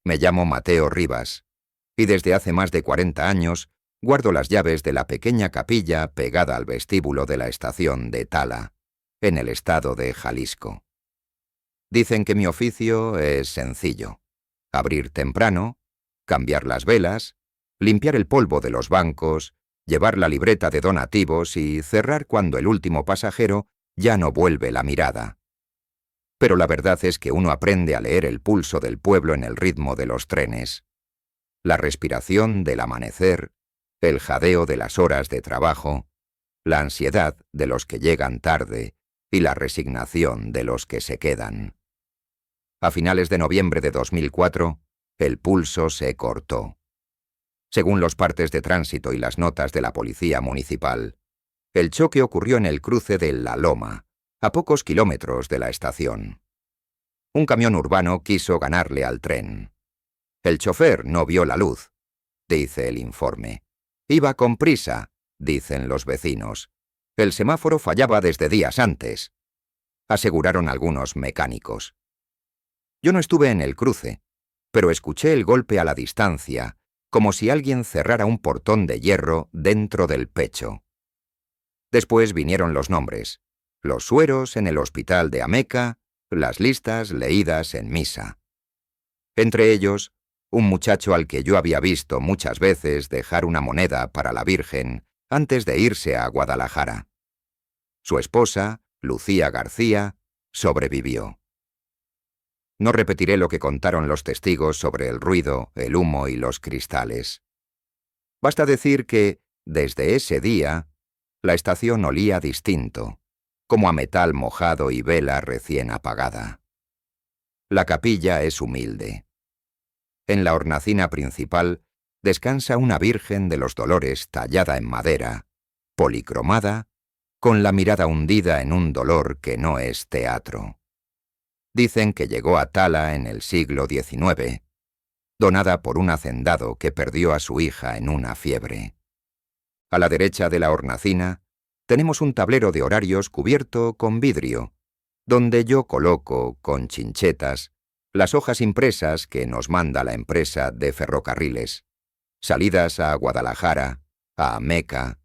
Me llamo Mateo Rivas, y desde hace más de 40 años guardo las llaves de la pequeña capilla pegada al vestíbulo de la estación de Tala, en el estado de Jalisco. Dicen que mi oficio es sencillo: abrir temprano, cambiar las velas, limpiar el polvo de los bancos, llevar la libreta de donativos y cerrar cuando el último pasajero ya no vuelve la mirada. Pero la verdad es que uno aprende a leer el pulso del pueblo en el ritmo de los trenes, la respiración del amanecer, el jadeo de las horas de trabajo, la ansiedad de los que llegan tarde y la resignación de los que se quedan. A finales de noviembre de 2004, el pulso se cortó. Según los partes de tránsito y las notas de la policía municipal, el choque ocurrió en el cruce de La Loma, a pocos kilómetros de la estación. Un camión urbano quiso ganarle al tren. El chofer no vio la luz, dice el informe. Iba con prisa, dicen los vecinos. El semáforo fallaba desde días antes, aseguraron algunos mecánicos. Yo no estuve en el cruce, pero escuché el golpe a la distancia, como si alguien cerrara un portón de hierro dentro del pecho. Después vinieron los nombres, los sueros en el hospital de Ameca, las listas leídas en misa. Entre ellos, un muchacho al que yo había visto muchas veces dejar una moneda para la Virgen antes de irse a Guadalajara. Su esposa, Lucía García, sobrevivió. No repetiré lo que contaron los testigos sobre el ruido, el humo y los cristales. Basta decir que, desde ese día, la estación olía distinto, como a metal mojado y vela recién apagada. La capilla es humilde. En la hornacina principal descansa una Virgen de los Dolores tallada en madera, policromada, con la mirada hundida en un dolor que no es teatro. Dicen que llegó a Tala en el siglo XIX, donada por un hacendado que perdió a su hija en una fiebre. A la derecha de la hornacina tenemos un tablero de horarios cubierto con vidrio, donde yo coloco, con chinchetas, las hojas impresas que nos manda la empresa de ferrocarriles, salidas a Guadalajara, a Ameca,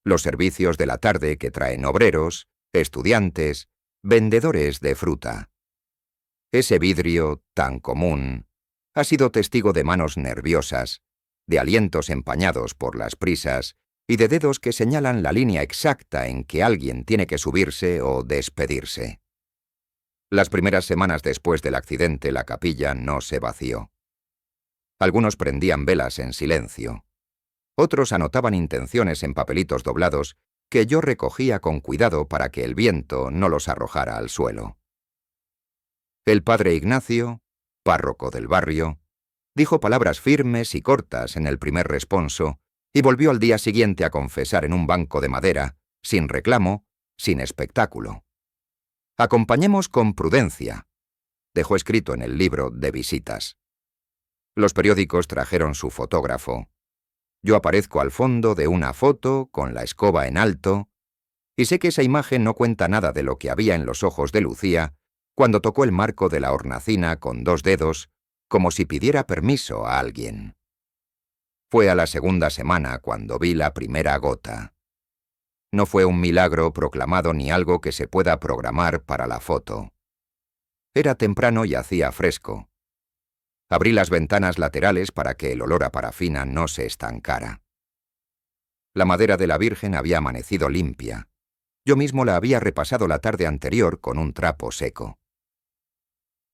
los servicios de la tarde que traen obreros, estudiantes, vendedores de fruta. Ese vidrio, tan común, ha sido testigo de manos nerviosas, de alientos empañados por las prisas y de dedos que señalan la línea exacta en que alguien tiene que subirse o despedirse. Las primeras semanas después del accidente la capilla no se vació. Algunos prendían velas en silencio. Otros anotaban intenciones en papelitos doblados que yo recogía con cuidado para que el viento no los arrojara al suelo. El padre Ignacio, párroco del barrio, dijo palabras firmes y cortas en el primer responso y volvió al día siguiente a confesar en un banco de madera, sin reclamo, sin espectáculo. Acompañemos con prudencia, dejó escrito en el libro de visitas. Los periódicos trajeron su fotógrafo. Yo aparezco al fondo de una foto, con la escoba en alto, y sé que esa imagen no cuenta nada de lo que había en los ojos de Lucía cuando tocó el marco de la hornacina con 2 dedos, como si pidiera permiso a alguien. Fue a la segunda semana cuando vi la primera gota. No fue un milagro proclamado ni algo que se pueda programar para la foto. Era temprano y hacía fresco. Abrí las ventanas laterales para que el olor a parafina no se estancara. La madera de la Virgen había amanecido limpia. Yo mismo la había repasado la tarde anterior con un trapo seco.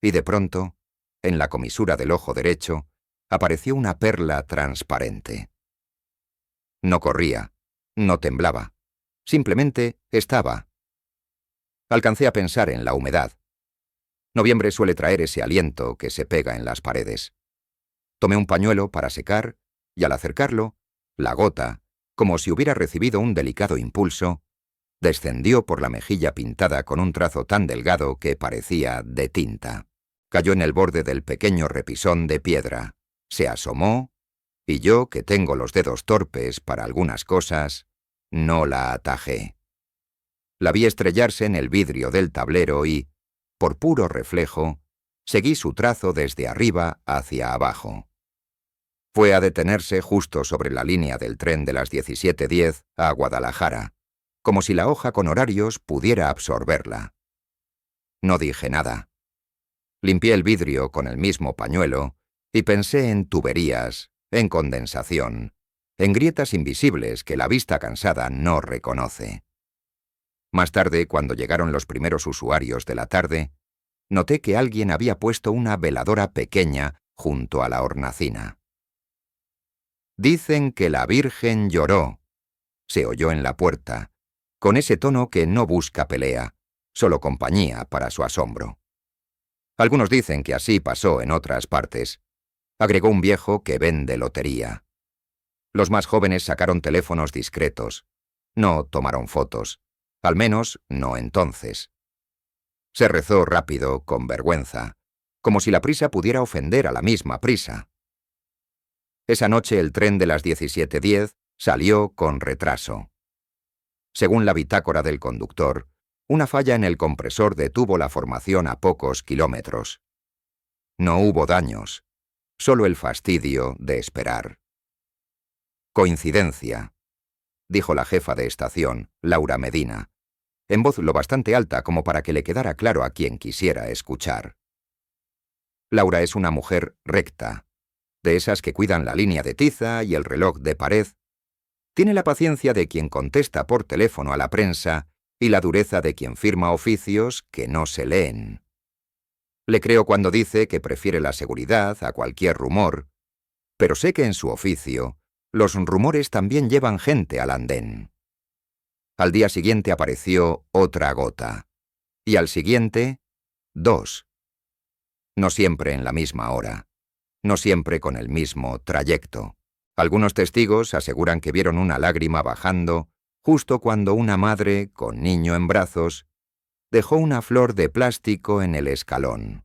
Y de pronto, en la comisura del ojo derecho, apareció una perla transparente. No corría, no temblaba, simplemente estaba. Alcancé a pensar en la humedad. Noviembre suele traer ese aliento que se pega en las paredes. Tomé un pañuelo para secar y al acercarlo, la gota, como si hubiera recibido un delicado impulso, descendió por la mejilla pintada con un trazo tan delgado que parecía de tinta. Cayó en el borde del pequeño repisón de piedra, se asomó, y yo, que tengo los dedos torpes para algunas cosas, no la atajé. La vi estrellarse en el vidrio del tablero y, por puro reflejo, Seguí su trazo desde arriba hacia abajo. Fue a detenerse justo sobre la línea del tren de las 17:10 a Guadalajara, como si la hoja con horarios pudiera absorberla. No dije nada. Limpié el vidrio con el mismo pañuelo y pensé en tuberías, en condensación, en grietas invisibles que la vista cansada no reconoce. Más tarde, cuando llegaron los primeros usuarios de la tarde, noté que alguien había puesto una veladora pequeña junto a la hornacina. «Dicen que la Virgen lloró», se oyó en la puerta, con ese tono que no busca pelea, solo compañía para su asombro. Algunos dicen que así pasó en otras partes, agregó un viejo que vende lotería. Los más jóvenes sacaron teléfonos discretos. No tomaron fotos, al menos no entonces. Se rezó rápido, con vergüenza, como si la prisa pudiera ofender a la misma prisa. Esa noche el tren de las 17:10 salió con retraso. Según la bitácora del conductor, una falla en el compresor detuvo la formación a pocos kilómetros. No hubo daños, solo el fastidio de esperar. «Coincidencia», dijo la jefa de estación, Laura Medina, en voz lo bastante alta como para que le quedara claro a quien quisiera escuchar. Laura es una mujer recta, de esas que cuidan la línea de tiza y el reloj de pared. Tiene la paciencia de quien contesta por teléfono a la prensa y la dureza de quien firma oficios que no se leen. Le creo cuando dice que prefiere la seguridad a cualquier rumor, pero sé que en su oficio los rumores también llevan gente al andén. Al día siguiente apareció otra gota, y al siguiente, 2. No siempre en la misma hora, no siempre con el mismo trayecto. Algunos testigos aseguran que vieron una lágrima bajando justo cuando una madre, con niño en brazos, dejó una flor de plástico en el escalón.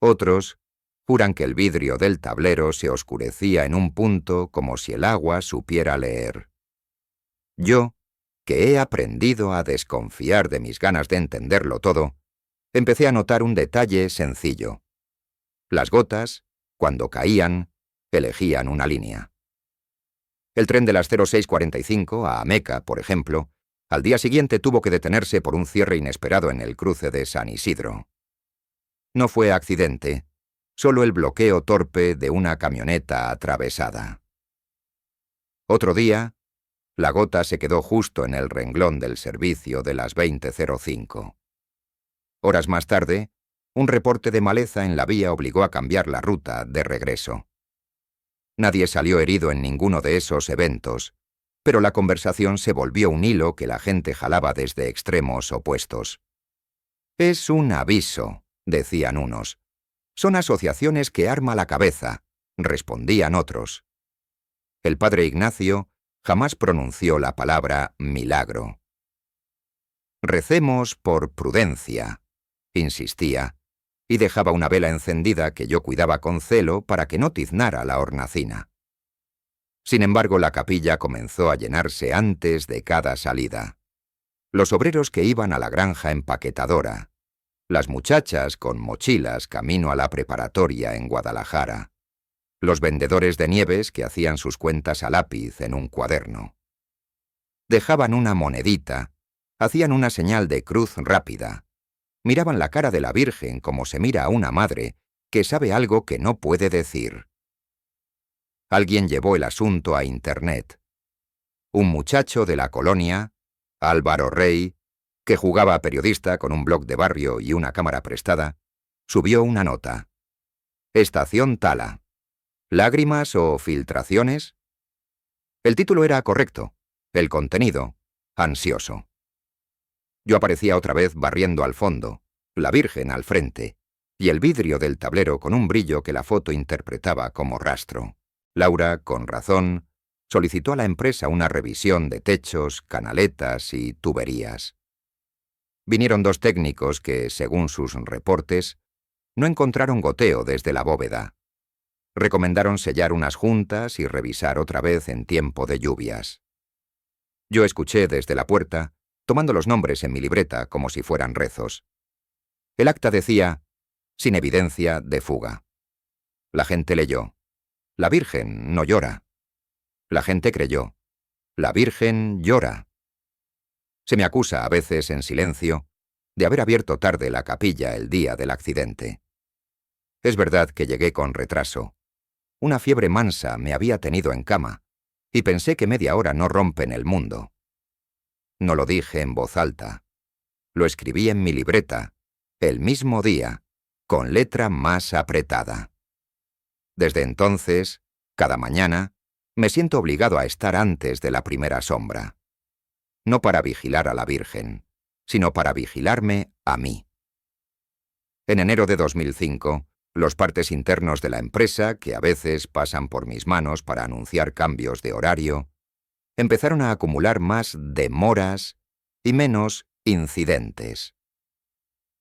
Otros juran que el vidrio del tablero se oscurecía en un punto como si el agua supiera leer. Yo, que he aprendido a desconfiar de mis ganas de entenderlo todo, empecé a notar un detalle sencillo. Las gotas, cuando caían, elegían una línea. El tren de las 06:45 a Ameca, por ejemplo, al día siguiente tuvo que detenerse por un cierre inesperado en el cruce de San Isidro. No fue accidente, solo el bloqueo torpe de una camioneta atravesada. Otro día, la gota se quedó justo en el renglón del servicio de las 20:05. Horas más tarde, un reporte de maleza en la vía obligó a cambiar la ruta de regreso. Nadie salió herido en ninguno de esos eventos, pero la conversación se volvió un hilo que la gente jalaba desde extremos opuestos. «Es un aviso», decían unos. «Son asociaciones que arma la cabeza», respondían otros. El padre Ignacio jamás pronunció la palabra milagro. «Recemos por prudencia», insistía, y dejaba una vela encendida que yo cuidaba con celo para que no tiznara la hornacina. Sin embargo, la capilla comenzó a llenarse antes de cada salida. Los obreros que iban a la granja empaquetadora, las muchachas con mochilas camino a la preparatoria en Guadalajara, los vendedores de nieves que hacían sus cuentas a lápiz en un cuaderno. Dejaban una monedita, hacían una señal de cruz rápida, miraban la cara de la Virgen como se mira a una madre que sabe algo que no puede decir. Alguien llevó el asunto a Internet. Un muchacho de la colonia, Álvaro Rey, que jugaba a periodista con un blog de barrio y una cámara prestada, subió una nota. «Estación Tala. ¿Lágrimas o filtraciones?». El título era correcto, el contenido, ansioso. Yo aparecía otra vez barriendo al fondo, la Virgen al frente, y el vidrio del tablero con un brillo que la foto interpretaba como rastro. Laura, con razón, solicitó a la empresa una revisión de techos, canaletas y tuberías. Vinieron 2 técnicos que, según sus reportes, no encontraron goteo desde la bóveda. Recomendaron sellar unas juntas y revisar otra vez en tiempo de lluvias. Yo escuché desde la puerta, tomando los nombres en mi libreta como si fueran rezos. El acta decía: sin evidencia de fuga. La gente leyó: «La Virgen no llora». La gente creyó: «La Virgen llora». Se me acusa a veces en silencio de haber abierto tarde la capilla el día del accidente. Es verdad que llegué con retraso. Una fiebre mansa me había tenido en cama, y pensé que media hora no rompen el mundo. No lo dije en voz alta. Lo escribí en mi libreta, el mismo día, con letra más apretada. Desde entonces, cada mañana, me siento obligado a estar antes de la primera sombra. No para vigilar a la Virgen, sino para vigilarme a mí. En enero de 2005, los partes internos de la empresa, que a veces pasan por mis manos para anunciar cambios de horario, empezaron a acumular más demoras y menos incidentes.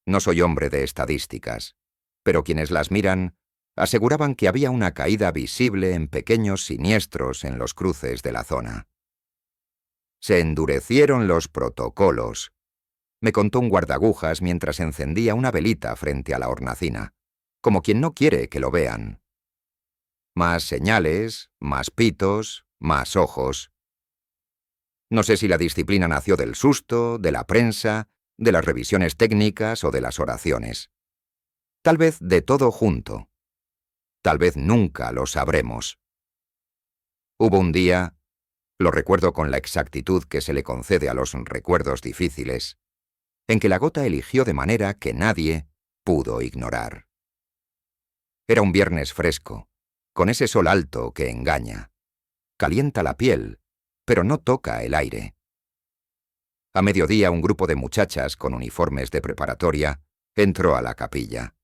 No soy hombre de estadísticas, pero quienes las miran aseguraban que había una caída visible en pequeños siniestros en los cruces de la zona. Se endurecieron los protocolos, me contó un guardagujas mientras encendía una velita frente a la hornacina, como quien no quiere que lo vean. Más señales, más pitos, más ojos. No sé si la disciplina nació del susto, de la prensa, de las revisiones técnicas o de las oraciones. Tal vez de todo junto. Tal vez nunca lo sabremos. Hubo un día, lo recuerdo con la exactitud que se le concede a los recuerdos difíciles, en que la gota eligió de manera que nadie pudo ignorar. Era un viernes fresco, con ese sol alto que engaña. Calienta la piel, pero no toca el aire. A mediodía, un grupo de muchachas con uniformes de preparatoria entró a la capilla,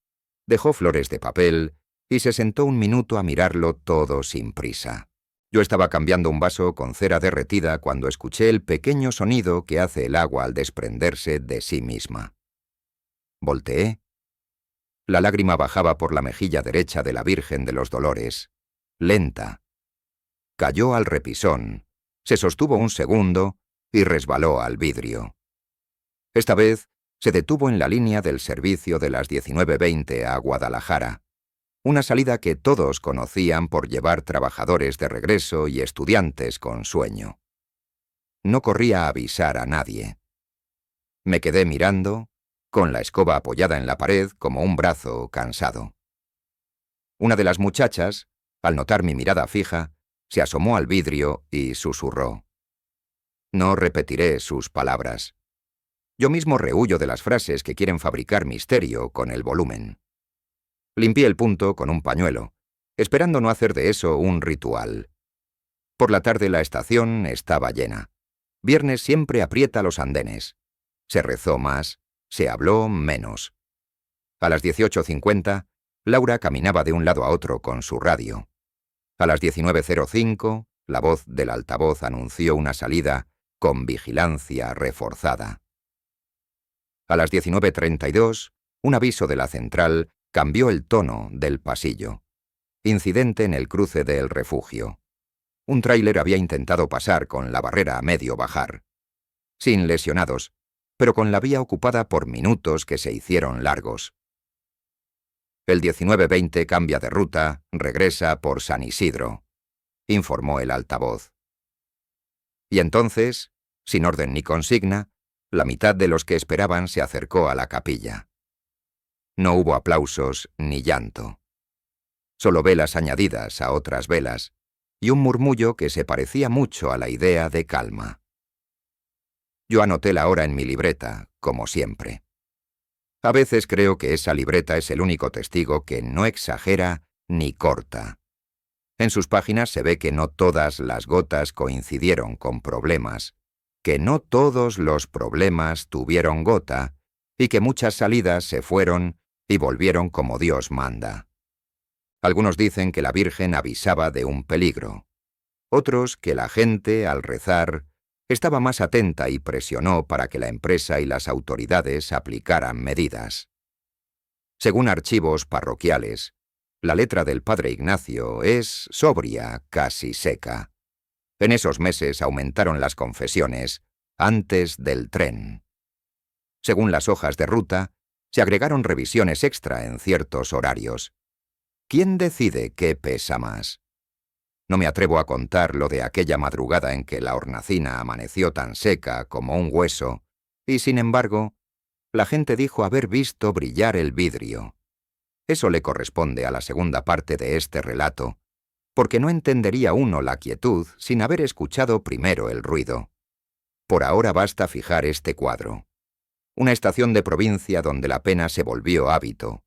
dejó flores de papel y se sentó un minuto a mirarlo todo sin prisa. Yo estaba cambiando un vaso con cera derretida cuando escuché el pequeño sonido que hace el agua al desprenderse de sí misma. Volteé. La lágrima bajaba por la mejilla derecha de la Virgen de los Dolores, lenta. Cayó al repisón, se sostuvo un segundo y resbaló al vidrio. Esta vez se detuvo en la línea del servicio de las 19:20 a Guadalajara, una salida que todos conocían por llevar trabajadores de regreso y estudiantes con sueño. No corría a avisar a nadie. Me quedé mirando, con la escoba apoyada en la pared como un brazo cansado. Una de las muchachas, al notar mi mirada fija, se asomó al vidrio y susurró. No repetiré sus palabras. Yo mismo rehuyo de las frases que quieren fabricar misterio con el volumen. Limpié el punto con un pañuelo, esperando no hacer de eso un ritual. Por la tarde la estación estaba llena. Viernes siempre aprieta los andenes. Se rezó más, se habló menos. A las 18:50, Laura caminaba de un lado a otro con su radio. A las 19:05, la voz del altavoz anunció una salida con vigilancia reforzada. A las 19:32, un aviso de la central cambió el tono del pasillo. Incidente en el cruce de El Refugio. Un tráiler había intentado pasar con la barrera a medio bajar. Sin lesionados, pero con la vía ocupada por minutos que se hicieron largos. El 19:20 cambia de ruta, regresa por San Isidro, informó el altavoz. Y entonces, sin orden ni consigna, la mitad de los que esperaban se acercó a la capilla. No hubo aplausos ni llanto. Solo velas añadidas a otras velas, y un murmullo que se parecía mucho a la idea de calma. Yo anoté la hora en mi libreta, como siempre. A veces creo que esa libreta es el único testigo que no exagera ni corta. En sus páginas se ve que no todas las gotas coincidieron con problemas, que no todos los problemas tuvieron gota, y que muchas salidas se fueron y volvieron como Dios manda. Algunos dicen que la Virgen avisaba de un peligro. Otros que la gente, al rezar, estaba más atenta y presionó para que la empresa y las autoridades aplicaran medidas. Según archivos parroquiales, la letra del padre Ignacio es sobria, casi seca. En esos meses aumentaron las confesiones antes del tren. Según las hojas de ruta, Se agregaron revisiones extra en ciertos horarios. ¿Quién decide qué pesa más? No me atrevo a contar lo de aquella madrugada en que la hornacina amaneció tan seca como un hueso, y sin embargo, la gente dijo haber visto brillar el vidrio. Eso le corresponde a la segunda parte de este relato, porque no entendería uno la quietud sin haber escuchado primero el ruido. Por ahora basta fijar este cuadro. Una estación de provincia donde la pena se volvió hábito.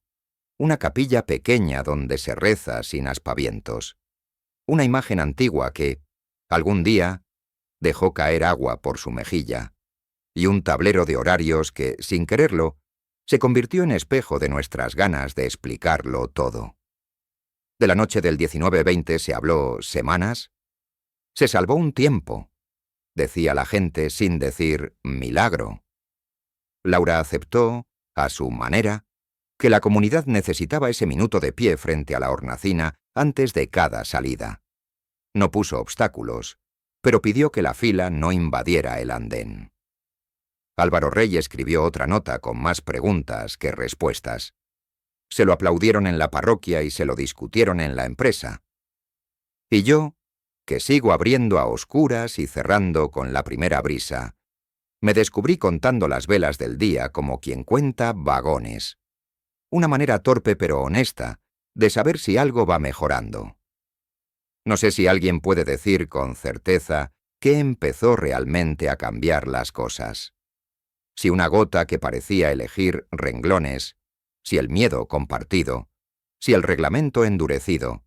Una capilla pequeña donde se reza sin aspavientos. Una imagen antigua que, algún día, dejó caer agua por su mejilla. Y un tablero de horarios que, sin quererlo, se convirtió en espejo de nuestras ganas de explicarlo todo. De la noche del 19-20 se habló semanas. Se salvó un tiempo, decía la gente sin decir milagro. Laura aceptó, a su manera, que la comunidad necesitaba ese minuto de pie frente a la hornacina antes de cada salida. No puso obstáculos, pero pidió que la fila no invadiera el andén. Álvaro Rey escribió otra nota con más preguntas que respuestas. Se lo aplaudieron en la parroquia y se lo discutieron en la empresa. Y yo, que sigo abriendo a oscuras y cerrando con la primera brisa, me descubrí contando las velas del día como quien cuenta vagones. Una manera torpe pero honesta de saber si algo va mejorando. No sé si alguien puede decir con certeza qué empezó realmente a cambiar las cosas. Si una gota que parecía elegir renglones, si el miedo compartido, si el reglamento endurecido,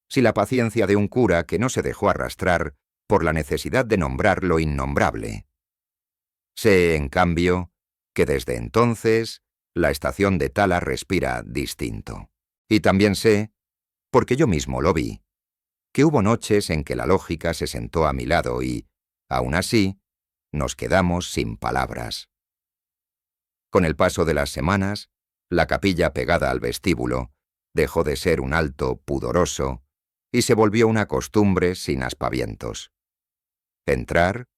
si la paciencia de un cura que no se dejó arrastrar por la necesidad de nombrar lo innombrable. Sé, en cambio, que desde entonces la estación de Tala respira distinto. Y también sé, porque yo mismo lo vi, que hubo noches en que la lógica se sentó a mi lado y, aún así, nos quedamos sin palabras. Con el paso de las semanas, la capilla pegada al vestíbulo dejó de ser un alto pudoroso y se volvió una costumbre sin aspavientos. Entrar,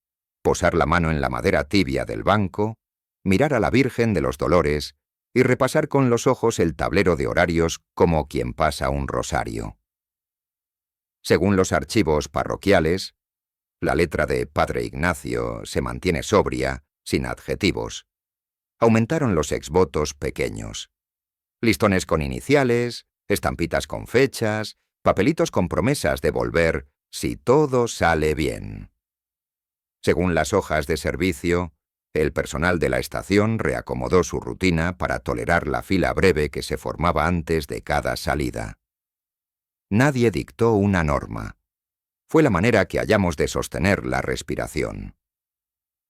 posar la mano en la madera tibia del banco, mirar a la Virgen de los Dolores y repasar con los ojos el tablero de horarios como quien pasa un rosario. Según los archivos parroquiales, la letra de Padre Ignacio se mantiene sobria, sin adjetivos. Aumentaron los exvotos pequeños. Listones con iniciales, estampitas con fechas, papelitos con promesas de volver si todo sale bien. Según las hojas de servicio, el personal de la estación reacomodó su rutina para tolerar la fila breve que se formaba antes de cada salida. Nadie dictó una norma. Fue la manera que hallamos de sostener la respiración.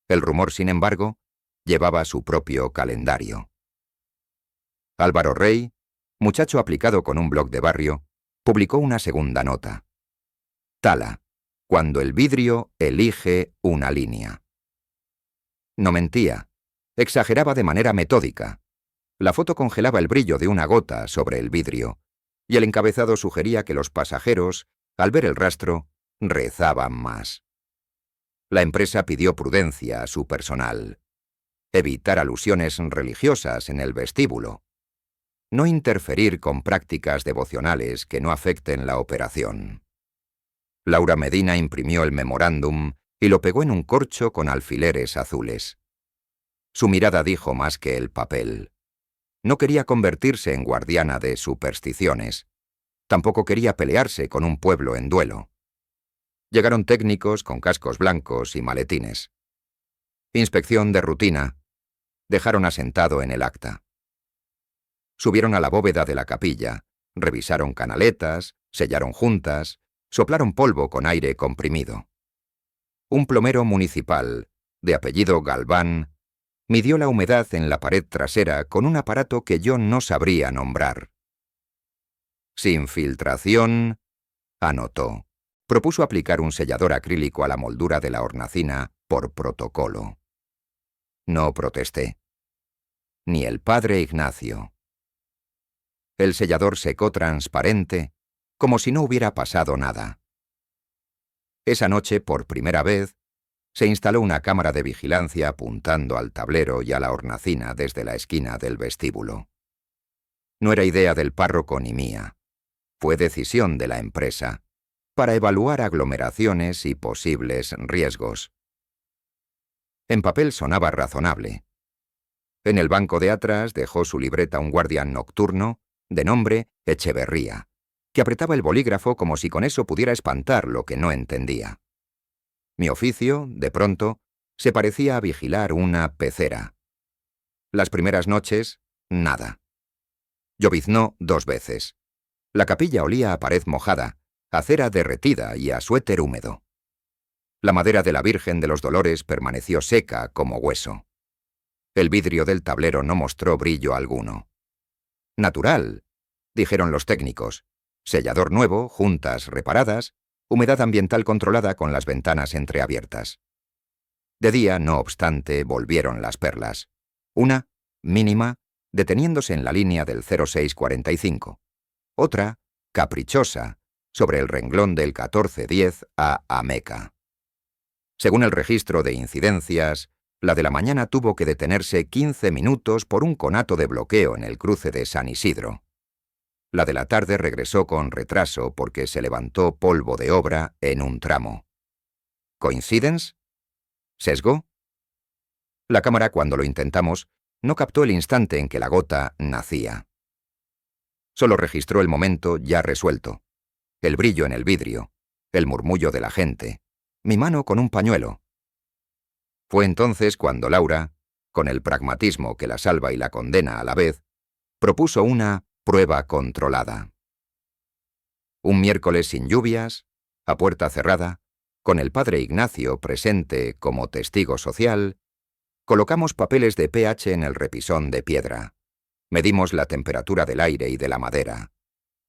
El rumor, sin embargo, llevaba su propio calendario. Álvaro Rey, muchacho aplicado con un blog de barrio, publicó una segunda nota. Tala, cuando el vidrio elige una línea. No mentía, exageraba de manera metódica. La foto congelaba el brillo de una gota sobre el vidrio, y el encabezado sugería que los pasajeros, al ver el rastro, rezaban más. La empresa pidió prudencia a su personal. Evitar alusiones religiosas en el vestíbulo. No interferir con prácticas devocionales que no afecten la operación. Laura Medina imprimió el memorándum y lo pegó en un corcho con alfileres azules. Su mirada dijo más que el papel. No quería convertirse en guardiana de supersticiones. Tampoco quería pelearse con un pueblo en duelo. Llegaron técnicos con cascos blancos y maletines. Inspección de rutina. Dejaron asentado en el acta. Subieron a la bóveda de la capilla, revisaron canaletas, sellaron juntas, soplaron polvo con aire comprimido. Un plomero municipal, de apellido Galván, midió la humedad en la pared trasera con un aparato que yo no sabría nombrar. Sin filtración, anotó. Propuso aplicar un sellador acrílico a la moldura de la hornacina por protocolo. No protesté. Ni el padre Ignacio. El sellador secó transparente, como si no hubiera pasado nada. Esa noche, por primera vez, Se instaló una cámara de vigilancia apuntando al tablero y a la hornacina desde la esquina del vestíbulo. No era idea del párroco ni mía. Fue decisión de la empresa, para evaluar aglomeraciones y posibles riesgos. En papel sonaba razonable. En el banco de atrás dejó su libreta un guardia nocturno, de nombre Echeverría, que apretaba el bolígrafo como si con eso pudiera espantar lo que no entendía. Mi oficio, de pronto, se parecía a vigilar una pecera. Las primeras noches, nada. Lloviznó 2 veces. La capilla olía a pared mojada, a cera derretida y a suéter húmedo. La madera de la Virgen de los Dolores permaneció seca como hueso. El vidrio del tablero no mostró brillo alguno. Natural, dijeron los técnicos. Sellador nuevo, juntas reparadas, humedad ambiental controlada con las ventanas entreabiertas. De día, no obstante, volvieron las perlas. Una, mínima, deteniéndose en la línea del 0645. Otra, caprichosa, sobre el renglón del 1410 a Ameca. Según el registro de incidencias, la de la mañana tuvo que detenerse 15 minutos por un conato de bloqueo en el cruce de San Isidro. La de la tarde regresó con retraso porque se levantó polvo de obra en un tramo. ¿Coincidence? ¿Sesgo? La cámara, cuando lo intentamos, no captó el instante en que la gota nacía. Solo registró el momento ya resuelto. El brillo en el vidrio, el murmullo de la gente, mi mano con un pañuelo. Fue entonces cuando Laura, con el pragmatismo que la salva y la condena a la vez, propuso una prueba controlada. Un miércoles sin lluvias, a puerta cerrada, con el padre Ignacio presente como testigo social, colocamos papeles de pH en el repisón de piedra. Medimos la temperatura del aire y de la madera.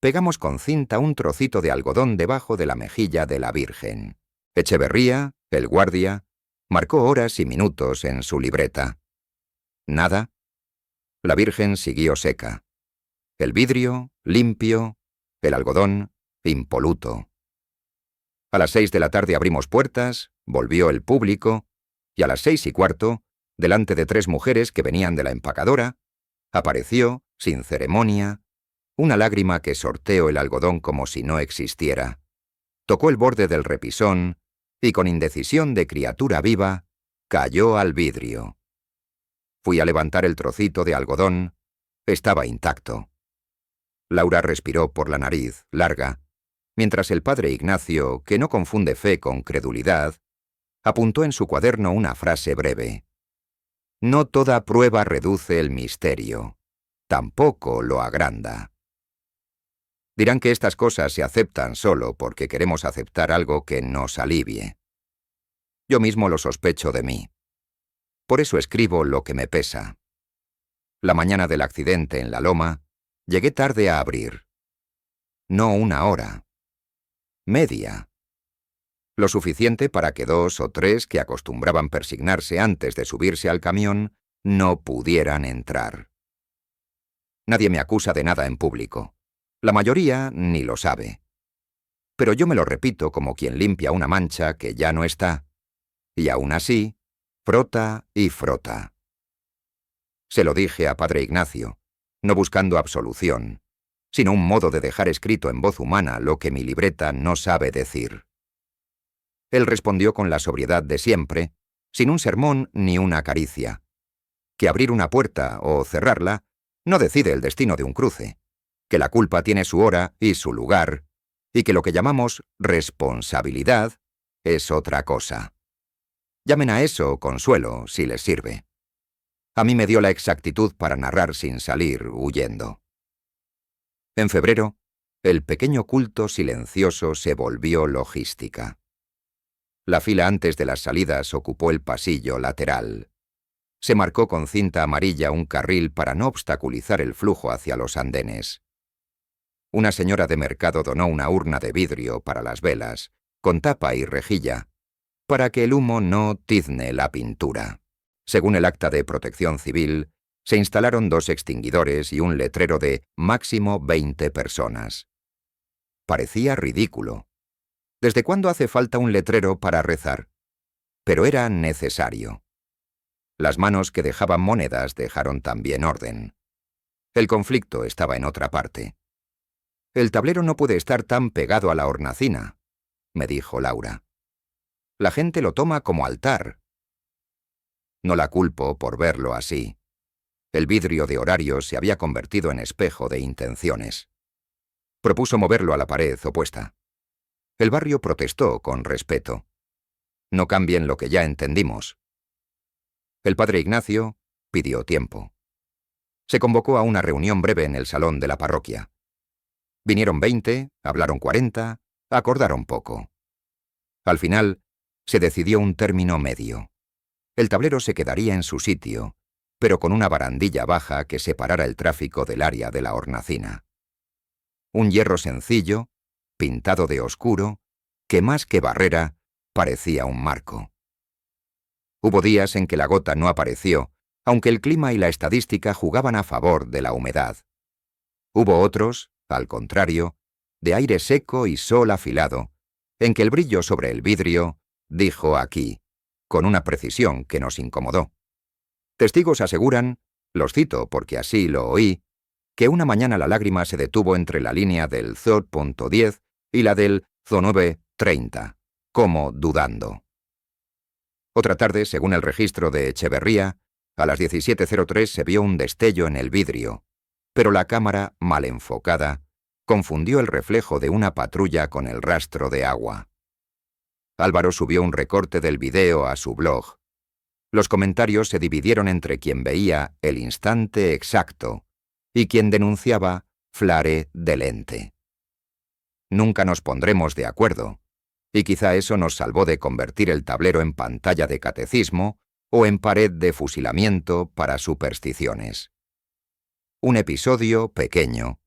Pegamos con cinta un trocito de algodón debajo de la mejilla de la Virgen. Echeverría, el guardia, marcó horas y minutos en su libreta. Nada. La Virgen siguió seca. El vidrio, limpio, el algodón, impoluto. A las 6 de la tarde abrimos puertas, volvió el público, y a las 6:15, delante de 3 mujeres que venían de la empacadora, apareció, sin ceremonia, una lágrima que sorteó el algodón como si no existiera. Tocó el borde del repisón y, con indecisión de criatura viva, cayó al vidrio. Fui a levantar el trocito de algodón. Estaba intacto. Laura respiró por la nariz, larga, mientras el padre Ignacio, que no confunde fe con credulidad, apuntó en su cuaderno una frase breve. No toda prueba reduce el misterio, tampoco lo agranda. Dirán que estas cosas se aceptan solo porque queremos aceptar algo que nos alivie. Yo mismo lo sospecho de mí. Por eso escribo lo que me pesa. La mañana del accidente en la loma, llegué tarde a abrir. No 1 hora. Media. Lo suficiente para que 2 o 3 que acostumbraban persignarse antes de subirse al camión no pudieran entrar. Nadie me acusa de nada en público. La mayoría ni lo sabe. Pero yo me lo repito como quien limpia una mancha que ya no está. Y aún así, frota y frota. Se lo dije a padre Ignacio, no buscando absolución, sino un modo de dejar escrito en voz humana lo que mi libreta no sabe decir. Él respondió con la sobriedad de siempre, sin un sermón ni una caricia, que abrir una puerta o cerrarla no decide el destino de un cruce, que la culpa tiene su hora y su lugar, y que lo que llamamos responsabilidad es otra cosa. Llamen a eso consuelo, si les sirve. A mí me dio la exactitud para narrar sin salir huyendo. En febrero, el pequeño culto silencioso se volvió logística. La fila antes de las salidas ocupó el pasillo lateral. Se marcó con cinta amarilla un carril para no obstaculizar el flujo hacia los andenes. Una señora de mercado donó una urna de vidrio para las velas, con tapa y rejilla, para que el humo no tizne la pintura. Según el acta de protección civil, se instalaron 2 extinguidores y un letrero de máximo 20 personas. Parecía ridículo. ¿Desde cuándo hace falta un letrero para rezar? pero era necesario. Las manos que dejaban monedas dejaron también orden. El conflicto estaba en otra parte. «El tablero no puede estar tan pegado a la hornacina», me dijo Laura. «La gente lo toma como altar». No la culpo por verlo así. El vidrio de horarios se había convertido en espejo de intenciones. Propuso moverlo a la pared opuesta. El barrio protestó con respeto. «No cambien lo que ya entendimos». El padre Ignacio pidió tiempo. Se convocó a una reunión breve en el salón de la parroquia. Vinieron 20, hablaron 40, acordaron poco. Al final, se decidió un término medio. El tablero se quedaría en su sitio, pero con una barandilla baja que separara el tráfico del área de la hornacina. Un hierro sencillo, pintado de oscuro, que más que barrera, parecía un marco. Hubo días en que la gota no apareció, aunque el clima y la estadística jugaban a favor de la humedad. Hubo otros, al contrario, de aire seco y sol afilado, en que el brillo sobre el vidrio dijo aquí, con una precisión que nos incomodó. Testigos aseguran, los cito porque así lo oí, que una mañana la lágrima se detuvo entre la línea del Z.10 y la del Z9.30, como dudando. Otra tarde, según el registro de Echeverría, a las 17:03 se vio un destello en el vidrio, pero la cámara, mal enfocada, confundió el reflejo de una patrulla con el rastro de agua. Álvaro subió un recorte del video a su blog. Los comentarios se dividieron entre quien veía el instante exacto y quien denunciaba flare de lente. Nunca nos pondremos de acuerdo, y quizá eso nos salvó de convertir el tablero en pantalla de catecismo o en pared de fusilamiento para supersticiones. Un episodio pequeño,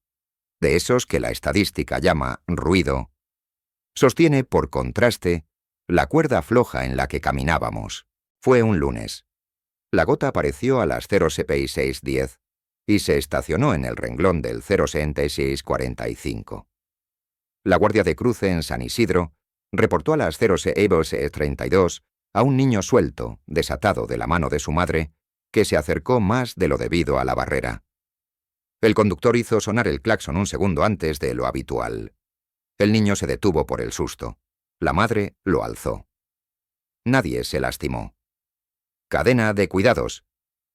de esos que la estadística llama ruido, sostiene, por contraste, la cuerda floja en la que caminábamos. Fue un lunes. La gota apareció a las 0:06:10 y se estacionó en el renglón del 0:66:45. La Guardia de Cruce en San Isidro reportó a las 0:32 a un niño suelto, desatado de la mano de su madre, que se acercó más de lo debido a la barrera. El conductor hizo sonar el claxon un segundo antes de lo habitual. El niño se detuvo por el susto. La madre lo alzó. Nadie se lastimó. «Cadena de cuidados»,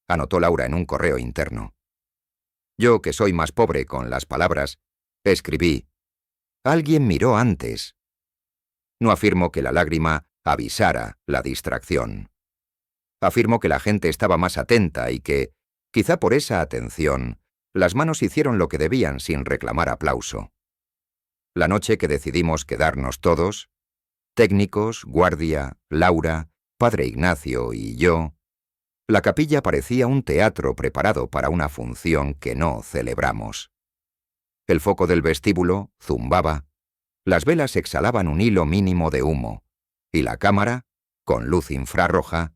anotó Laura en un correo interno. Yo, que soy más pobre con las palabras, escribí: «Alguien miró antes». No afirmo que la lágrima avisara la distracción. Afirmo que la gente estaba más atenta y que, quizá por esa atención, las manos hicieron lo que debían sin reclamar aplauso. La noche que decidimos quedarnos todos, técnicos, guardia, Laura, padre Ignacio y yo, la capilla parecía un teatro preparado para una función que no celebramos. El foco del vestíbulo zumbaba, las velas exhalaban un hilo mínimo de humo, y la cámara, con luz infrarroja,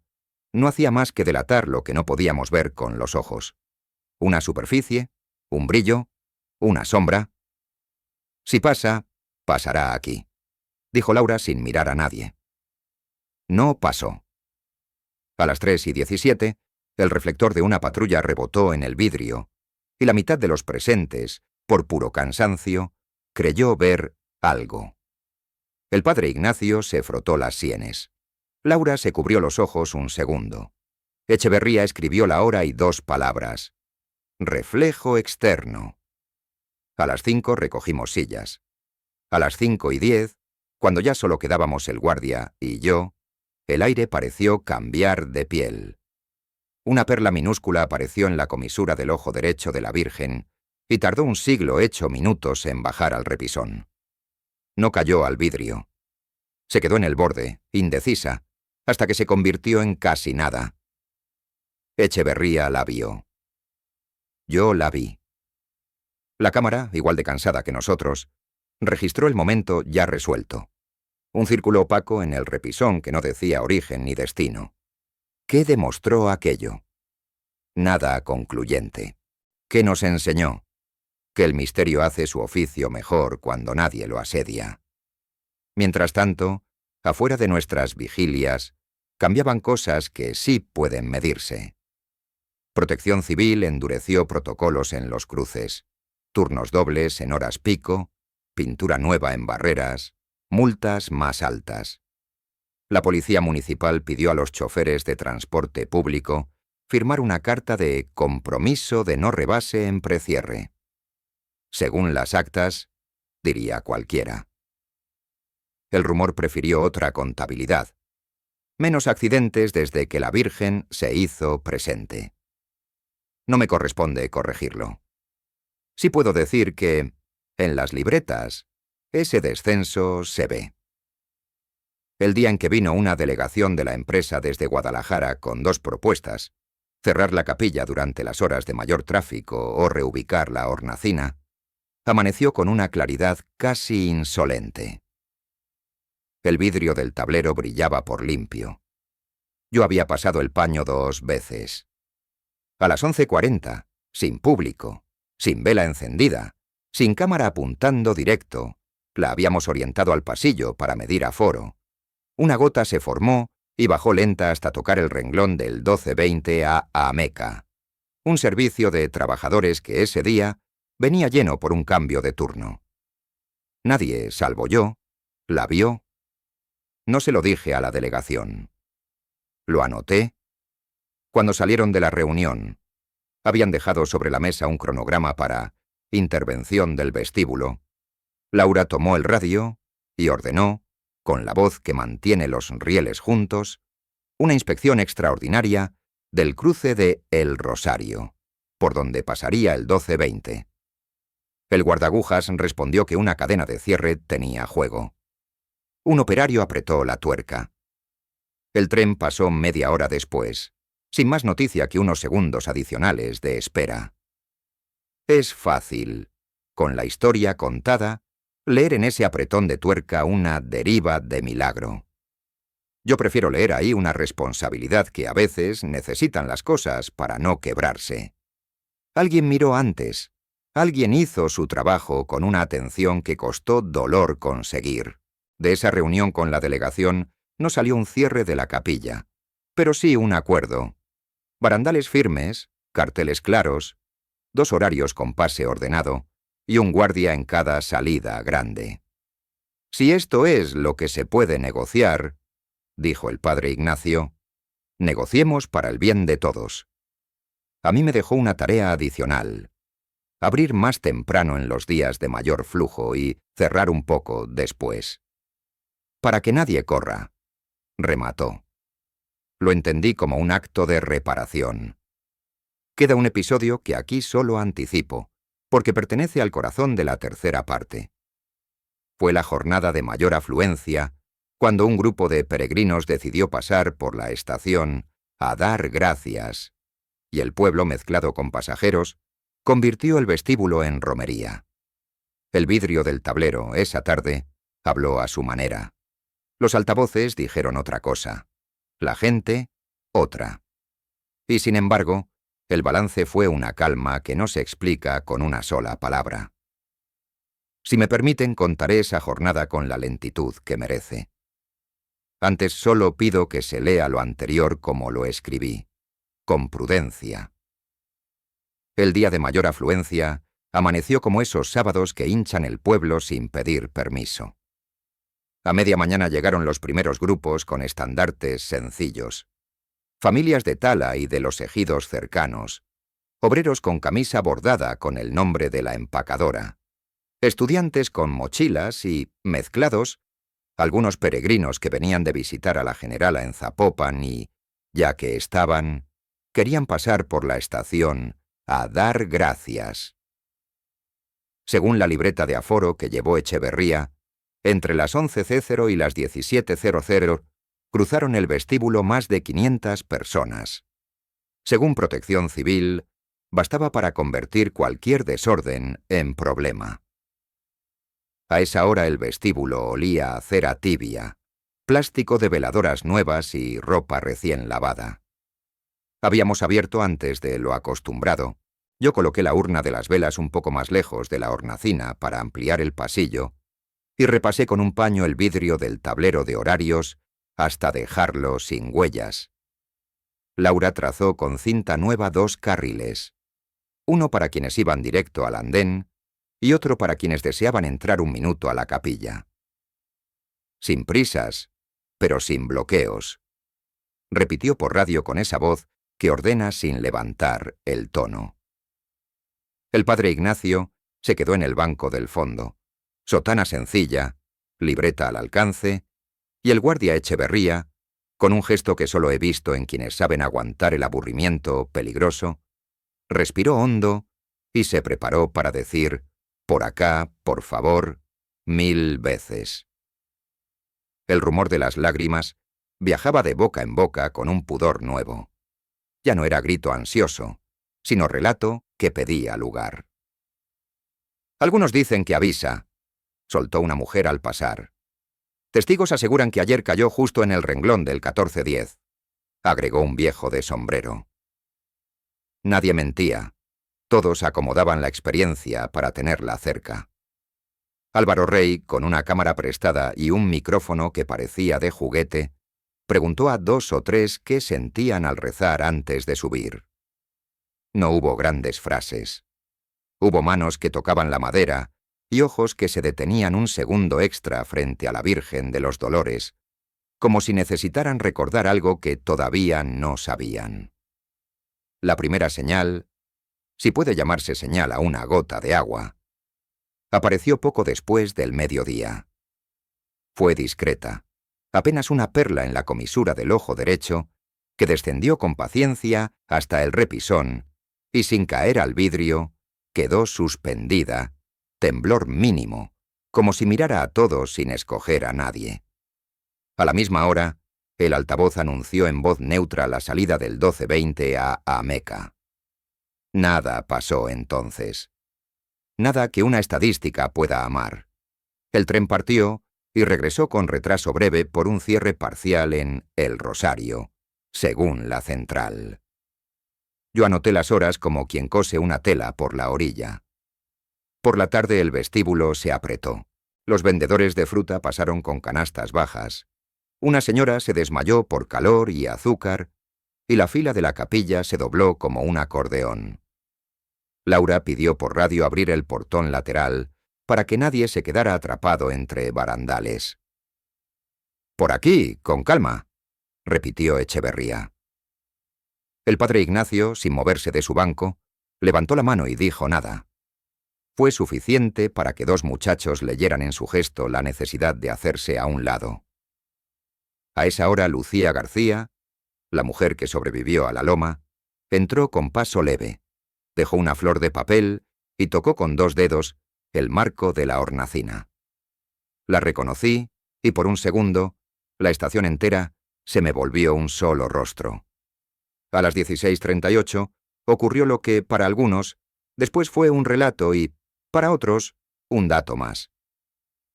no hacía más que delatar lo que no podíamos ver con los ojos. Una superficie, un brillo, una sombra. «Si pasa, pasará aquí», dijo Laura sin mirar a nadie. No pasó. A las 3:17, el reflector de una patrulla rebotó en el vidrio, y la mitad de los presentes, por puro cansancio, creyó ver algo. El padre Ignacio se frotó las sienes. Laura se cubrió los ojos un segundo. Echeverría escribió la hora y 2 palabras. Reflejo externo. A las 5 recogimos sillas. A las 5:10, cuando ya solo quedábamos el guardia y yo, el aire pareció cambiar de piel. Una perla minúscula apareció en la comisura del ojo derecho de la Virgen y tardó un siglo hecho minutos en bajar al repisón. No cayó al vidrio. Se quedó en el borde, indecisa, hasta que se convirtió en casi nada. Echeverría la vio. Yo la vi. La cámara, igual de cansada que nosotros, registró el momento ya resuelto. Un círculo opaco en el repisón que no decía origen ni destino. ¿Qué demostró aquello? Nada concluyente. ¿Qué nos enseñó? Que el misterio hace su oficio mejor cuando nadie lo asedia. Mientras tanto, afuera de nuestras vigilias, cambiaban cosas que sí pueden medirse. Protección Civil endureció protocolos en los cruces, turnos dobles en horas pico, pintura nueva en barreras, multas más altas. La Policía Municipal pidió a los choferes de transporte público firmar una carta de compromiso de no rebase en precierre. Según las actas, diría cualquiera. El rumor prefirió otra contabilidad. Menos accidentes desde que la Virgen se hizo presente. No me corresponde corregirlo. Sí puedo decir que, en las libretas, ese descenso se ve. El día en que vino una delegación de la empresa desde Guadalajara con dos propuestas, cerrar la capilla durante las horas de mayor tráfico o reubicar la hornacina, amaneció con una claridad casi insolente. El vidrio del tablero brillaba por limpio. Yo había pasado el paño 2 veces. A las 11:40, sin público, sin vela encendida, sin cámara apuntando directo, la habíamos orientado al pasillo para medir aforo. Una gota se formó y bajó lenta hasta tocar el renglón del 12:20 a Ameca, un servicio de trabajadores que ese día venía lleno por un cambio de turno. Nadie, salvo yo, la vio. No se lo dije a la delegación. Lo anoté. Cuando salieron de la reunión, habían dejado sobre la mesa un cronograma para intervención del vestíbulo. Laura tomó el radio y ordenó, con la voz que mantiene los rieles juntos, una inspección extraordinaria del cruce de El Rosario, por donde pasaría el 12:20. El guardagujas respondió que una cadena de cierre tenía juego. Un operario apretó la tuerca. El tren pasó media hora después, sin más noticia que unos segundos adicionales de espera. Es fácil, con la historia contada, leer en ese apretón de tuerca una deriva de milagro. Yo prefiero leer ahí una responsabilidad que a veces necesitan las cosas para no quebrarse. Alguien miró antes, alguien hizo su trabajo con una atención que costó dolor conseguir. De esa reunión con la delegación no salió un cierre de la capilla, pero sí un acuerdo. Barandales firmes, carteles claros, 2 horarios con pase ordenado y un guardia en cada salida grande. Si esto es lo que se puede negociar, dijo el padre Ignacio, negociemos para el bien de todos. A mí me dejó una tarea adicional: abrir más temprano en los días de mayor flujo y cerrar un poco después. Para que nadie corra, remató. Lo entendí como un acto de reparación. Queda un episodio que aquí solo anticipo, porque pertenece al corazón de la tercera parte. Fue la jornada de mayor afluencia, cuando un grupo de peregrinos decidió pasar por la estación a dar gracias, y el pueblo, mezclado con pasajeros, convirtió el vestíbulo en romería. El vidrio del tablero, esa tarde, habló a su manera. Los altavoces dijeron otra cosa. La gente, otra. Y sin embargo, el balance fue una calma que no se explica con una sola palabra. Si me permiten, contaré esa jornada con la lentitud que merece. Antes solo pido que se lea lo anterior como lo escribí, con prudencia. El día de mayor afluencia amaneció como esos sábados que hinchan el pueblo sin pedir permiso. A media mañana llegaron los primeros grupos con estandartes sencillos. Familias de Tala y de los ejidos cercanos. Obreros con camisa bordada con el nombre de la empacadora. Estudiantes con mochilas y, mezclados, algunos peregrinos que venían de visitar a la generala en Zapopan y, ya que estaban, querían pasar por la estación a dar gracias. Según la libreta de aforo que llevó Echeverría, entre las 11:00 y las 17:00 cruzaron el vestíbulo más de 500 personas. Según Protección Civil, bastaba para convertir cualquier desorden en problema. A esa hora el vestíbulo olía a cera tibia, plástico de veladoras nuevas y ropa recién lavada. Habíamos abierto antes de lo acostumbrado. Yo coloqué la urna de las velas un poco más lejos de la hornacina para ampliar el pasillo y repasé con un paño el vidrio del tablero de horarios hasta dejarlo sin huellas. Laura trazó con cinta nueva 2 carriles, uno para quienes iban directo al andén y otro para quienes deseaban entrar un minuto a la capilla. Sin prisas, pero sin bloqueos, repitió por radio con esa voz que ordena sin levantar el tono. El padre Ignacio se quedó en el banco del fondo, sotana sencilla, libreta al alcance, y el guardia Echeverría, con un gesto que solo he visto en quienes saben aguantar el aburrimiento peligroso, respiró hondo y se preparó para decir «por acá, por favor», 1000 veces. El rumor de las lágrimas viajaba de boca en boca con un pudor nuevo. Ya no era grito ansioso, sino relato que pedía lugar. «Algunos dicen que avisa», soltó una mujer al pasar. «Testigos aseguran que ayer cayó justo en el renglón del 1410», agregó un viejo de sombrero. Nadie mentía. Todos acomodaban la experiencia para tenerla cerca. Álvaro Rey, con una cámara prestada y un micrófono que parecía de juguete, preguntó a 2 o 3 qué sentían al rezar antes de subir. No hubo grandes frases. Hubo manos que tocaban la madera y ojos que se detenían un segundo extra frente a la Virgen de los Dolores, como si necesitaran recordar algo que todavía no sabían. La primera señal, si puede llamarse señal a una gota de agua, apareció poco después del mediodía. Fue discreta, apenas una perla en la comisura del ojo derecho, que descendió con paciencia hasta el repisón y sin caer al vidrio, quedó suspendida, temblor mínimo, como si mirara a todos sin escoger a nadie. A la misma hora, el altavoz anunció en voz neutra la salida del 1220 a Ameca. Nada pasó entonces. Nada que una estadística pueda amar. El tren partió y regresó con retraso breve por un cierre parcial en El Rosario, según la central. Yo anoté las horas como quien cose una tela por la orilla. Por la tarde el vestíbulo se apretó. Los vendedores de fruta pasaron con canastas bajas. Una señora se desmayó por calor y azúcar, y la fila de la capilla se dobló como un acordeón. Laura pidió por radio abrir el portón lateral para que nadie se quedara atrapado entre barandales. «Por aquí, con calma», repitió Echeverría. El padre Ignacio, sin moverse de su banco, levantó la mano y dijo nada. Fue suficiente para que 2 muchachos leyeran en su gesto la necesidad de hacerse a un lado. A esa hora Lucía García, la mujer que sobrevivió a la loma, entró con paso leve, dejó una flor de papel y tocó con 2 dedos el marco de la hornacina. La reconocí y por un segundo, la estación entera, se me volvió un solo rostro. A las 16:38 ocurrió lo que, para algunos, después fue un relato y, para otros, un dato más.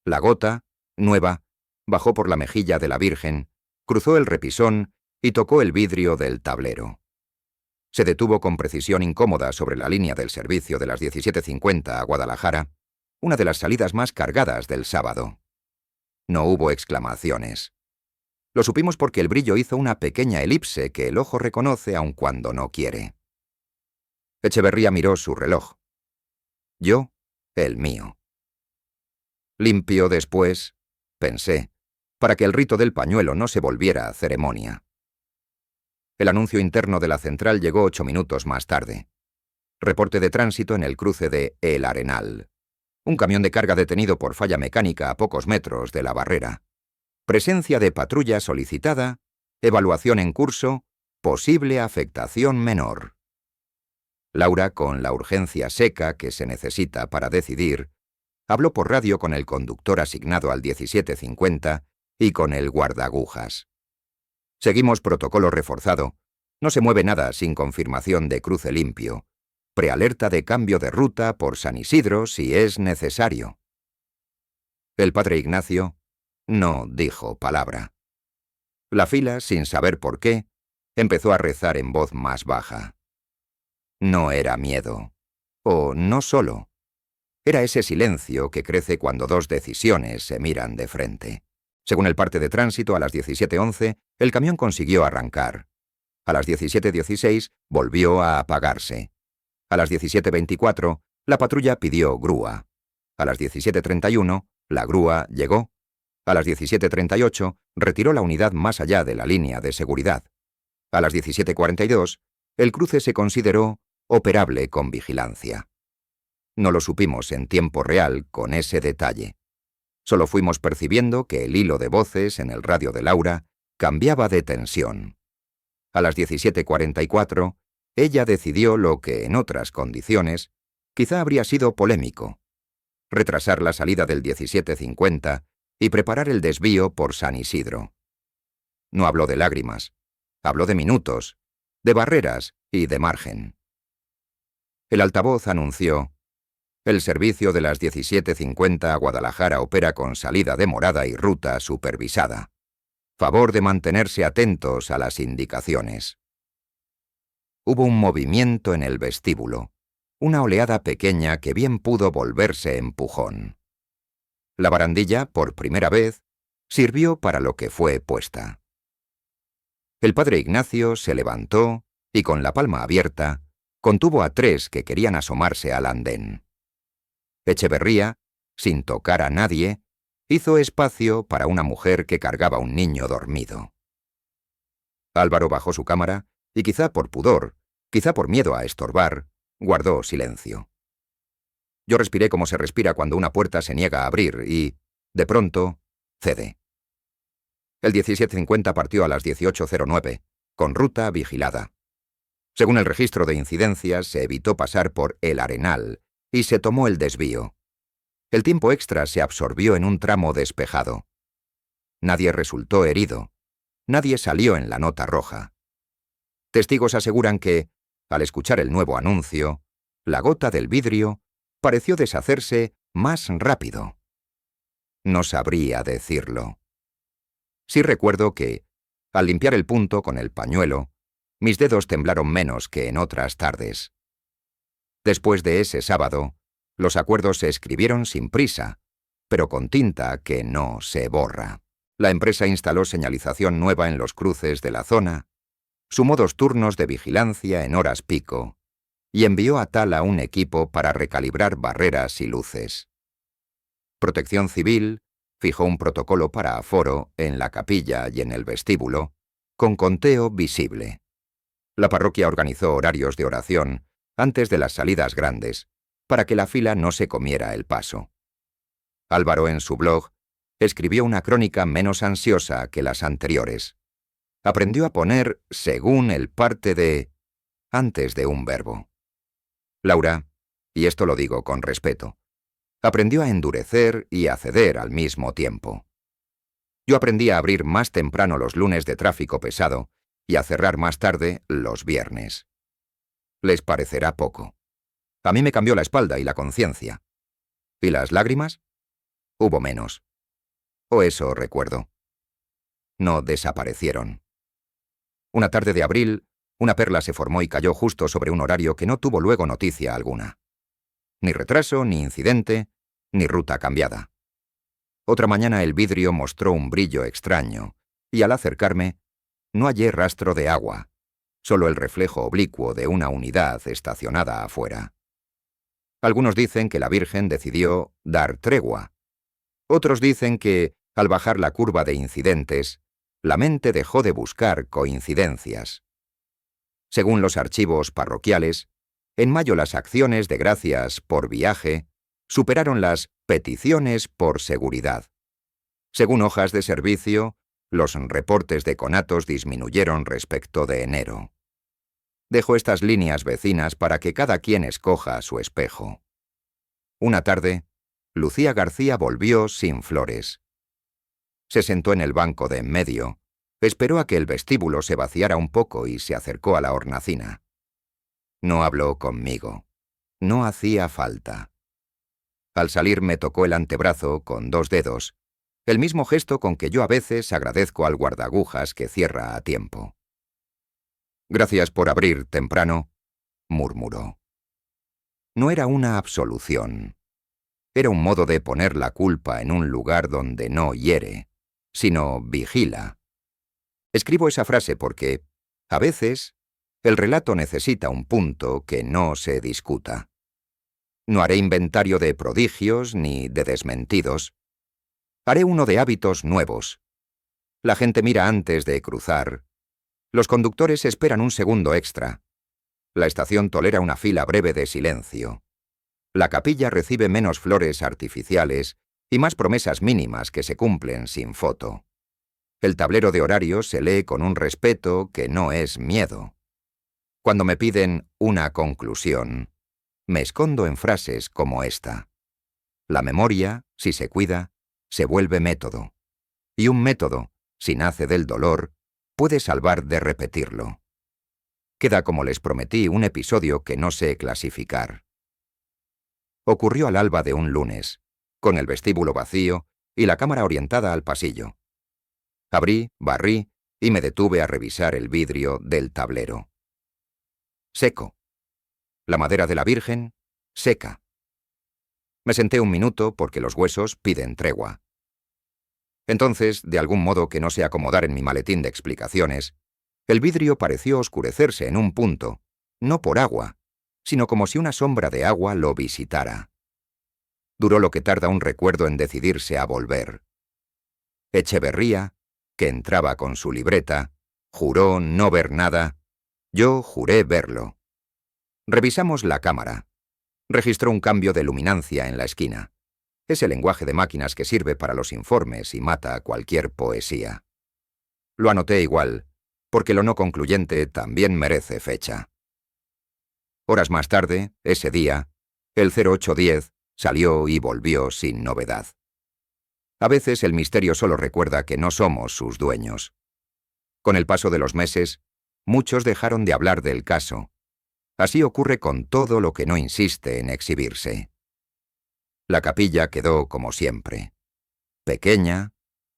La gota, nueva, bajó por la mejilla de la Virgen, cruzó el repisón y tocó el vidrio del tablero. Se detuvo con precisión incómoda sobre la línea del servicio de las 17:50 a Guadalajara, una de las salidas más cargadas del sábado. No hubo exclamaciones. Lo supimos porque el brillo hizo una pequeña elipse que el ojo reconoce aun cuando no quiere. Echeverría miró su reloj. Yo, el mío. Limpio después, pensé, para que el rito del pañuelo no se volviera ceremonia. El anuncio interno de la central llegó 8 minutos más tarde. Reporte de tránsito en el cruce de El Arenal. Un camión de carga detenido por falla mecánica a pocos metros de la barrera. Presencia de patrulla solicitada, evaluación en curso, posible afectación menor. Laura, con la urgencia seca que se necesita para decidir, habló por radio con el conductor asignado al 1750 y con el guardaagujas. Seguimos protocolo reforzado. No se mueve nada sin confirmación de cruce limpio. Prealerta de cambio de ruta por San Isidro si es necesario. El padre Ignacio no dijo palabra. La fila, sin saber por qué, empezó a rezar en voz más baja. No era miedo. O no solo. Era ese silencio que crece cuando 2 decisiones se miran de frente. Según el parte de tránsito, a las 17:11, el camión consiguió arrancar. A las 17:16 volvió a apagarse. A las 17:24, la patrulla pidió grúa. A las 17:31, la grúa llegó. A las 17:38, retiró la unidad más allá de la línea de seguridad. A las 17:42, el cruce se consideró operable con vigilancia. No lo supimos en tiempo real con ese detalle. Solo fuimos percibiendo que el hilo de voces en el radio de Laura cambiaba de tensión. A las 17:44, ella decidió lo que, en otras condiciones, quizá habría sido polémico: retrasar la salida del 17:50 y preparar el desvío por San Isidro. No habló de lágrimas, habló de minutos, de barreras y de margen. El altavoz anunció: el servicio de las 17:50 a Guadalajara opera con salida demorada y ruta supervisada. Favor de mantenerse atentos a las indicaciones. Hubo un movimiento en el vestíbulo, una oleada pequeña que bien pudo volverse empujón. La barandilla, por primera vez, sirvió para lo que fue puesta. El padre Ignacio se levantó y, con la palma abierta, contuvo a 3 que querían asomarse al andén. Echeverría, sin tocar a nadie, hizo espacio para una mujer que cargaba un niño dormido. Álvaro bajó su cámara y, quizá por pudor, quizá por miedo a estorbar, guardó silencio. Yo respiré como se respira cuando una puerta se niega a abrir y, de pronto, cede. El 17:50 partió a las 18:09, con ruta vigilada. Según el registro de incidencias, se evitó pasar por El Arenal y se tomó el desvío. El tiempo extra se absorbió en un tramo despejado. Nadie resultó herido. Nadie salió en la nota roja. Testigos aseguran que, al escuchar el nuevo anuncio, la gota del vidrio pareció deshacerse más rápido. No sabría decirlo. Sí recuerdo que, al limpiar el punto con el pañuelo, mis dedos temblaron menos que en otras tardes. Después de ese sábado, los acuerdos se escribieron sin prisa, pero con tinta que no se borra. La empresa instaló señalización nueva en los cruces de la zona, sumó 2 turnos de vigilancia en horas pico y envió a Tala un equipo para recalibrar barreras y luces. Protección Civil fijó un protocolo para aforo en la capilla y en el vestíbulo, con conteo visible. La parroquia organizó horarios de oración antes de las salidas grandes, para que la fila no se comiera el paso. Álvaro, en su blog, escribió una crónica menos ansiosa que las anteriores. Aprendió a poner según el parte de antes de un verbo. Laura, y esto lo digo con respeto, aprendió a endurecer y a ceder al mismo tiempo. Yo aprendí a abrir más temprano los lunes de tráfico pesado y a cerrar más tarde los viernes. Les parecerá poco. A mí me cambió la espalda y la conciencia. ¿Y las lágrimas? Hubo menos. O eso recuerdo. No desaparecieron. Una tarde de abril, una perla se formó y cayó justo sobre un horario que no tuvo luego noticia alguna. Ni retraso, ni incidente, ni ruta cambiada. Otra mañana el vidrio mostró un brillo extraño, y al acercarme, no hallé rastro de agua, solo el reflejo oblicuo de una unidad estacionada afuera. Algunos dicen que la Virgen decidió dar tregua. Otros dicen que, al bajar la curva de incidentes, la mente dejó de buscar coincidencias. Según los archivos parroquiales, en mayo las acciones de gracias por viaje superaron las peticiones por seguridad. Según hojas de servicio, los reportes de conatos disminuyeron respecto de enero. Dejo estas líneas vecinas para que cada quien escoja su espejo. Una tarde, Lucía García volvió sin flores. Se sentó en el banco de en medio, esperó a que el vestíbulo se vaciara un poco y se acercó a la hornacina. No habló conmigo. No hacía falta. Al salir me tocó el antebrazo con 2 dedos, el mismo gesto con que yo a veces agradezco al guardaagujas que cierra a tiempo. «Gracias por abrir temprano», murmuró. No era una absolución. Era un modo de poner la culpa en un lugar donde no hiere, sino vigila. Escribo esa frase porque, a veces, el relato necesita un punto que no se discuta. No haré inventario de prodigios ni de desmentidos. Haré uno de hábitos nuevos. La gente mira antes de cruzar. Los conductores esperan un segundo extra. La estación tolera una fila breve de silencio. La capilla recibe menos flores artificiales y más promesas mínimas que se cumplen sin foto. El tablero de horarios se lee con un respeto que no es miedo. Cuando me piden una conclusión, me escondo en frases como esta. La memoria, si se cuida, se vuelve método. Y un método, si nace del dolor, puede salvar de repetirlo. Queda, como les prometí, un episodio que no sé clasificar. Ocurrió al alba de un lunes, con el vestíbulo vacío y la cámara orientada al pasillo. Abrí, barrí y me detuve a revisar el vidrio del tablero. Seco. La madera de la Virgen, seca. Me senté un minuto porque los huesos piden tregua. Entonces, de algún modo que no sé acomodar en mi maletín de explicaciones, el vidrio pareció oscurecerse en un punto, no por agua, sino como si una sombra de agua lo visitara. Duró lo que tarda un recuerdo en decidirse a volver. Echeverría, que entraba con su libreta, juró no ver nada. Yo juré verlo. Revisamos la cámara. Registró un cambio de luminancia en la esquina. Ese lenguaje de máquinas que sirve para los informes y mata cualquier poesía. Lo anoté igual, porque lo no concluyente también merece fecha. Horas más tarde, ese día, el 0810 salió y volvió sin novedad. A veces el misterio solo recuerda que no somos sus dueños. Con el paso de los meses, muchos dejaron de hablar del caso. Así ocurre con todo lo que no insiste en exhibirse. La capilla quedó como siempre. Pequeña,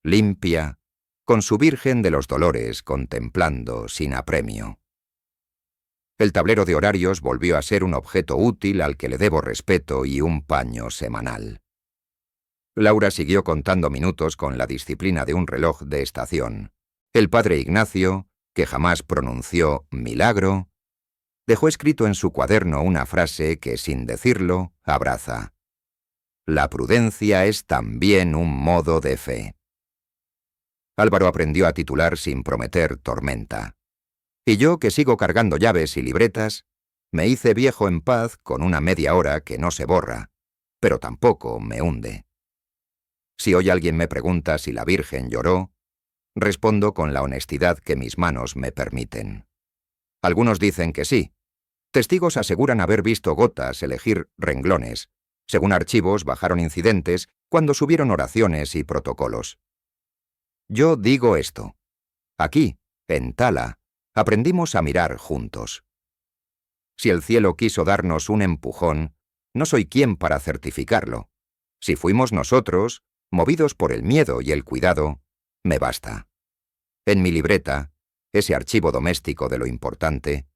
limpia, con su Virgen de los Dolores contemplando sin apremio. El tablero de horarios volvió a ser un objeto útil al que le debo respeto y un paño semanal. Laura siguió contando minutos con la disciplina de un reloj de estación. El padre Ignacio, que jamás pronunció milagro, dejó escrito en su cuaderno una frase que, sin decirlo, abraza. La prudencia es también un modo de fe. Álvaro aprendió a titular sin prometer tormenta. Y yo, que sigo cargando llaves y libretas, me hice viejo en paz con una media hora que no se borra, pero tampoco me hunde. Si hoy alguien me pregunta si la Virgen lloró, respondo con la honestidad que mis manos me permiten. Algunos dicen que sí. Testigos aseguran haber visto gotas elegir renglones. Según archivos, bajaron incidentes cuando subieron oraciones y protocolos. Yo digo esto. Aquí, en Tala, aprendimos a mirar juntos. Si el cielo quiso darnos un empujón, no soy quien para certificarlo. Si fuimos nosotros, movidos por el miedo y el cuidado, me basta. En mi libreta, ese archivo doméstico de lo importante,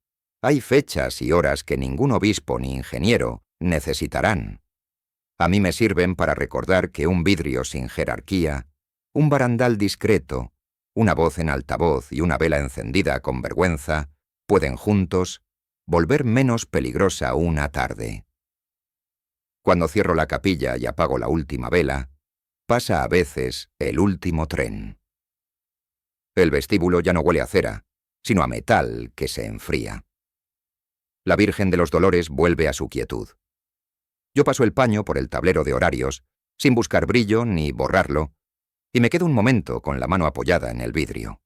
hay fechas y horas que ningún obispo ni ingeniero necesitarán. A mí me sirven para recordar que un vidrio sin jerarquía, un barandal discreto, una voz en altavoz y una vela encendida con vergüenza pueden juntos volver menos peligrosa una tarde. Cuando cierro la capilla y apago la última vela, pasa a veces el último tren. El vestíbulo ya no huele a cera, sino a metal que se enfría. La Virgen de los Dolores vuelve a su quietud. Yo paso el paño por el tablero de horarios, sin buscar brillo ni borrarlo, y me quedo un momento con la mano apoyada en el vidrio.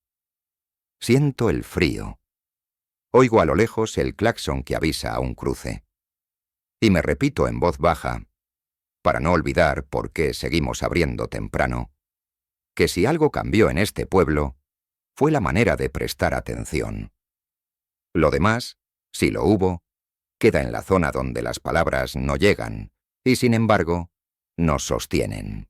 Siento el frío. Oigo a lo lejos el claxon que avisa a un cruce. Y me repito en voz baja, para no olvidar por qué seguimos abriendo temprano, que si algo cambió en este pueblo, fue la manera de prestar atención. Lo demás, si lo hubo, queda en la zona donde las palabras no llegan y, sin embargo, nos sostienen.